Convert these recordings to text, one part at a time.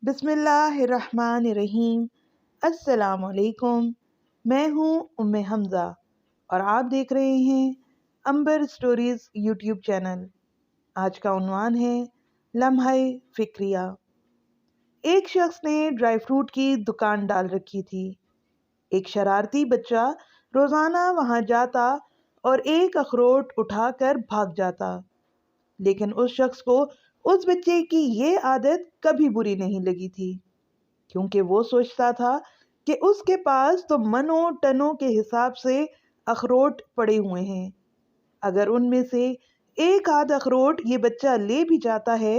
بسم اللہ الرحمن الرحیم۔ السلام علیکم، میں ہوں ام حمزہ اور آپ دیکھ رہے ہیں امبر سٹوریز یوٹیوب چینل۔ آج کا عنوان ہے لمحہ فکریہ۔ ایک شخص نے ڈرائی فروٹ کی دکان ڈال رکھی تھی۔ ایک شرارتی بچہ روزانہ وہاں جاتا اور ایک اخروٹ اٹھا کر بھاگ جاتا، لیکن اس شخص کو اس بچے کی یہ عادت کبھی بری نہیں لگی تھی، کیونکہ وہ سوچتا تھا کہ اس کے پاس تو منوں ٹنوں کے حساب سے اخروٹ پڑے ہوئے ہیں۔ اگر ان میں سے ایک آدھ اخروٹ یہ بچہ لے بھی جاتا ہے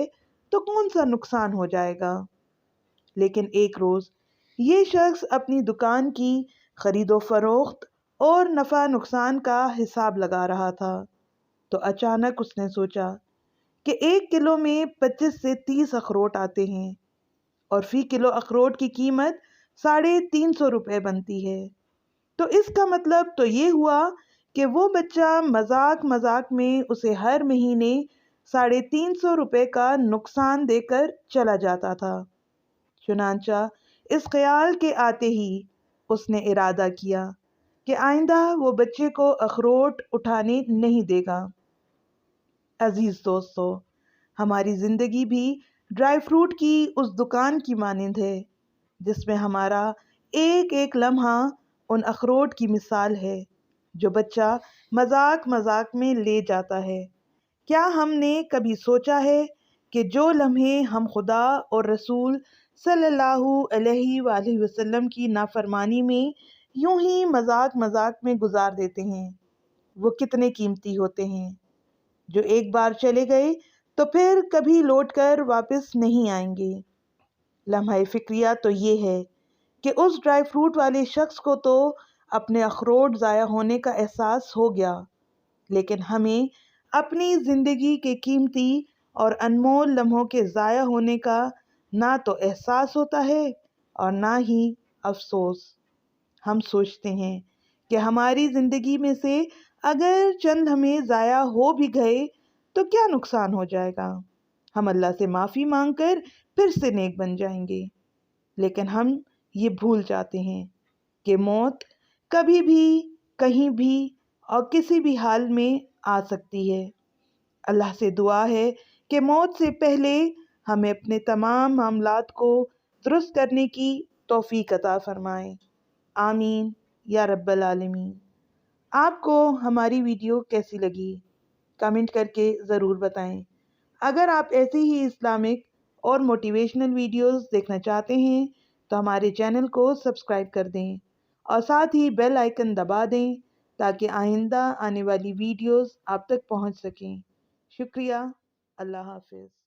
تو کون سا نقصان ہو جائے گا۔ لیکن ایک روز یہ شخص اپنی دکان کی خرید و فروخت اور نفع نقصان کا حساب لگا رہا تھا، تو اچانک اس نے سوچا کہ 1 کلو میں 25 سے 30 اخروٹ آتے ہیں اور فی کلو اخروٹ کی قیمت 350 روپے بنتی ہے، تو اس کا مطلب تو یہ ہوا کہ وہ بچہ مذاق مذاق میں اسے ہر مہینے 350 روپے کا نقصان دے کر چلا جاتا تھا۔ چنانچہ اس خیال کے آتے ہی اس نے ارادہ کیا کہ آئندہ وہ بچے کو اخروٹ اٹھانے نہیں دے گا۔ عزیز دوستو، ہماری زندگی بھی ڈرائی فروٹ کی اس دکان کی مانند ہے جس میں ہمارا ایک ایک لمحہ ان اخروٹ کی مثال ہے جو بچہ مذاق مذاق میں لے جاتا ہے۔ کیا ہم نے کبھی سوچا ہے کہ جو لمحے ہم خدا اور رسول صلی اللہ علیہ وآلہ وسلم کی نافرمانی میں یوں ہی مذاق مذاق میں گزار دیتے ہیں، وہ کتنے قیمتی ہوتے ہیں، جو ایک بار چلے گئے تو پھر کبھی لوٹ کر واپس نہیں آئیں گے۔ لمحہ فکریہ تو یہ ہے کہ اس ڈرائی فروٹ والے شخص کو تو اپنے اخروٹ ضائع ہونے کا احساس ہو گیا، لیکن ہمیں اپنی زندگی کے قیمتی اور انمول لمحوں کے ضائع ہونے کا نہ تو احساس ہوتا ہے اور نہ ہی افسوس۔ ہم سوچتے ہیں کہ ہماری زندگی میں سے اگر چند لمحے ضائع ہو بھی گئے تو کیا نقصان ہو جائے گا، ہم اللہ سے معافی مانگ کر پھر سے نیک بن جائیں گے۔ لیکن ہم یہ بھول جاتے ہیں کہ موت کبھی بھی کہیں بھی اور کسی بھی حال میں آ سکتی ہے۔ اللہ سے دعا ہے کہ موت سے پہلے ہمیں اپنے تمام معاملات کو درست کرنے کی توفیق عطا فرمائے، آمین یا رب العالمین۔ آپ کو ہماری ویڈیو کیسی لگی؟ کمنٹ کر کے ضرور بتائیں۔ اگر آپ ایسی ہی اسلامک اور موٹیویشنل ویڈیوز دیکھنا چاہتے ہیں تو ہمارے چینل کو سبسکرائب کر دیں اور ساتھ ہی بیل آئیکن دبا دیں تاکہ آئندہ آنے والی ویڈیوز آپ تک پہنچ سکیں۔ شکریہ۔ اللہ حافظ۔